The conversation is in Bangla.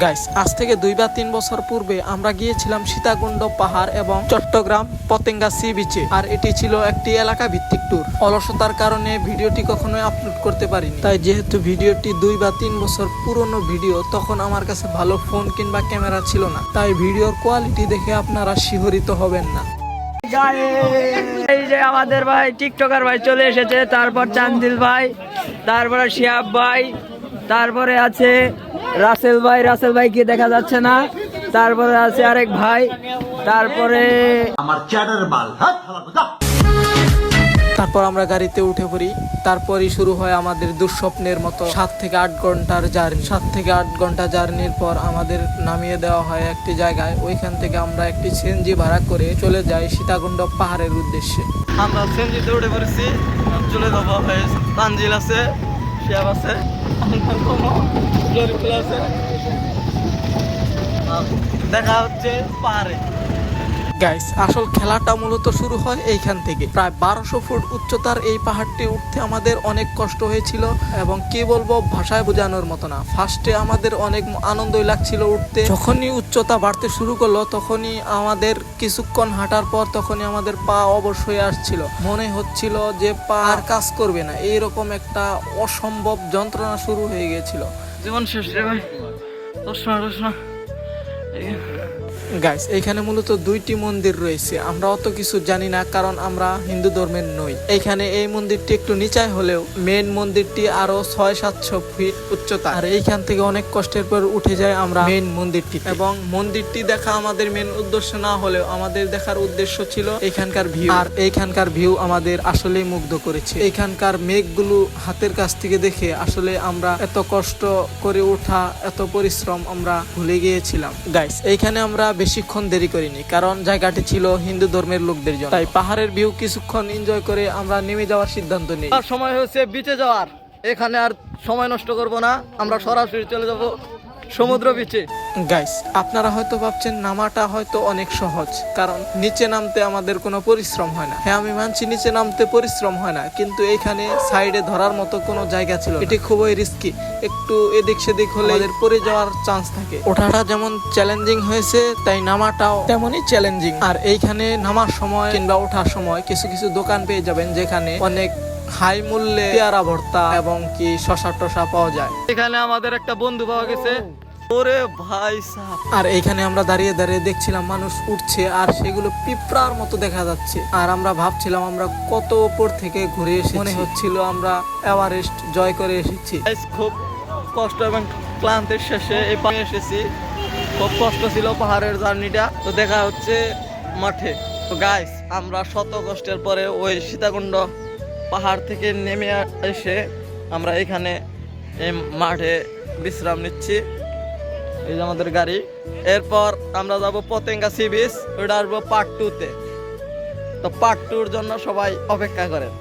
গাইস, আজ থেকে 2 বা 3 বছর পূর্বে আমরা গিয়েছিলাম সীতাকুণ্ড পাহাড় এবং চট্টগ্রাম পতেঙ্গা সি বিচে। আর এটি ছিল একটি এলাকা ভিত্তিক ট্যুর। অলসতার কারণে ভিডিওটি কখনোই আপলোড করতে পারিনি। তাই যেহেতু ভিডিওটি 2 বা 3 বছর পুরনো ভিডিও, তখন আমার কাছে ভালো ফোন কিংবা ক্যামেরা ছিল না। তাই ভিডিওর কোয়ালিটি দেখে আপনারা শিহরিত হবেন না। এই যে আমাদের ভাই টিকটকার ভাই চলে এসেছে, তারপর চান্দিল ভাই, তারপরে শিহাব ভাই, তারপরে আছে রাসেল ভাই কি দেখা যাচ্ছে না, তারপরে আছে আরেক ভাই, তারপরে আমার চ্যাটার বাল। তারপর আমরা গাড়িতে উঠে পড়ি। তারপরই শুরু হয় আমাদের দুঃস্বপ্নের মতো 7 থেকে 8 ঘন্টার জার্নি। 7 থেকে 8 ঘন্টা জার্নির পর আমাদের নামিয়ে দেওয়া হয় একটি জায়গায়। ওইখান থেকে আমরা একটি সিএনজি ভাড়া করে চলে যাই সীতাকুণ্ড পাহাড়ের উদ্দেশ্যে। আমরা সিএনজিতে উঠে পড়েছি, চলে যাবো। তানজিল আছে, শিয়াব আছে, আছে। দেখা হচ্ছে পাহাড়ে। গাইস, আসল খেলাটা মূলত শুরু হয় এইখান থেকে। প্রায় 1200 ফুট উচ্চতার এই পাহাড়টি উঠতে আমাদের অনেক কষ্ট হয়েছিল এবং কি বলবো, ভাষায় বোঝানোর মতো না। ফার্স্টে আমাদের অনেক আনন্দই লাগছিল উঠতে। যখনই উচ্চতা বাড়তে শুরু করলো, তখনই আমাদের কিছুক্ষণ হাঁটার পর তখনই আমাদের পা অবশ হয়ে আসছিল। মনে হচ্ছিল যে পা আর কাজ করবে না, এইরকম একটা অসম্ভব যন্ত্রণা শুরু হয়ে গিয়েছিল। জীবন শেষ রে ভাই। গাইস, এইখানে মূলত 2টি মন্দির রয়েছে। আমরা অত কিছু জানি না, কারণ আমরা হিন্দু ধর্মের নই। এইখানে এই মন্দিরটি একটু নিচাই হলেও মেন মন্দিরটি আরো 600-700 ফিট উচ্চতা। আর এইখান থেকে অনেক কষ্টের পর উঠে যায় আমরা মেন মন্দিরটি। এবং মন্দিরটি দেখা আমাদের মেন উদ্দেশ্য না হলেও আমাদের দেখার উদ্দেশ্য ছিল এখানকার ভিউ। আর এইখানকার ভিউ আমাদের আসলেই মুগ্ধ করেছে। এইখানকার মেঘগুলো হাতের কাছ থেকে দেখে আসলে আমরা এত কষ্ট করে ওঠা, এত পরিশ্রম আমরা ভুলে গিয়েছিলাম। গাইস, এইখানে আমরা বেশিক্ষণ দেরি করিনি, কারণ জায়গাটি ছিল হিন্দু ধর্মের লোকদের জন্য। তাই পাহাড়ের ভিউ কিছুক্ষণ এনজয় করে আমরা নেমে যাওয়ার সিদ্ধান্ত নিই। আর সময় হয়েছে বিচে যাওয়ার। এখানে আর সময় নষ্ট করব না, আমরা সরাসরি চলে যাব সমুদ্র বিচে। গাইস, আপনারা হয়তো ভাবছেন নামাটা হয়তো অনেক সহজ, কারণ নিচে নামতে আমাদের কোনো পরিশ্রম হয় না। হ্যাঁ, আমি মানছি নিচে নামতে পরিশ্রম হয় না, কিন্তু এইখানে সাইডে ধরার মতো কোনো জায়গা ছিল। এটি খুবই রিস্কি। একটু এদিক সেদিক হলে আমাদের পড়ে যাওয়ার চান্স থাকে। ওঠাটা যেমন চ্যালেঞ্জিং হয়েছে, তাই নামাটাও তেমনই চ্যালেঞ্জিং। আর এইখানে নামার সময় কিংবা ওঠার সময় কিছু কিছু দোকান পেয়ে যাবেন, যেখানে অনেক হাই মূল্যে পেয়ারা ভর্তা এবং কি শসা টসা পাওয়া যায়। এখানে আমাদের একটা বন্ধু পাওয়া গেছে। ওরে ভাই সাহেব! আর এইখানে আমরা দাঁড়িয়ে দাঁড়িয়ে দেখছিলাম মানুষ উঠছে, আর সেগুলো পিঁপড়ার মতো দেখা যাচ্ছে। আর আমরা ভাবছিলাম আমরা কত উপর থেকে ঘুরে এসে মনে হচ্ছিল আমরা এভারেস্ট জয় করে এসেছি। খুব কষ্ট এবং ক্লান্তির শেষে এই পাহাড়ে এসেছি। খুব কষ্ট ছিল পাহাড়ের জার্নিটা। তো দেখা হচ্ছে মাঠে। তো গাইস, আমরা শত কষ্টের পরে ওই সীতাকুণ্ড পাহাড় থেকে নেমে এসে আমরা এখানে এই মাঠে বিশ্রাম নিচ্ছি। এই যে আমাদের গাড়ি। এরপর আমরা যাব পতেঙ্গা সি বিচ। ওটা আসবো পার্ট 2-তে। তো পার্ট 2-র জন্য সবাই অপেক্ষা করেন।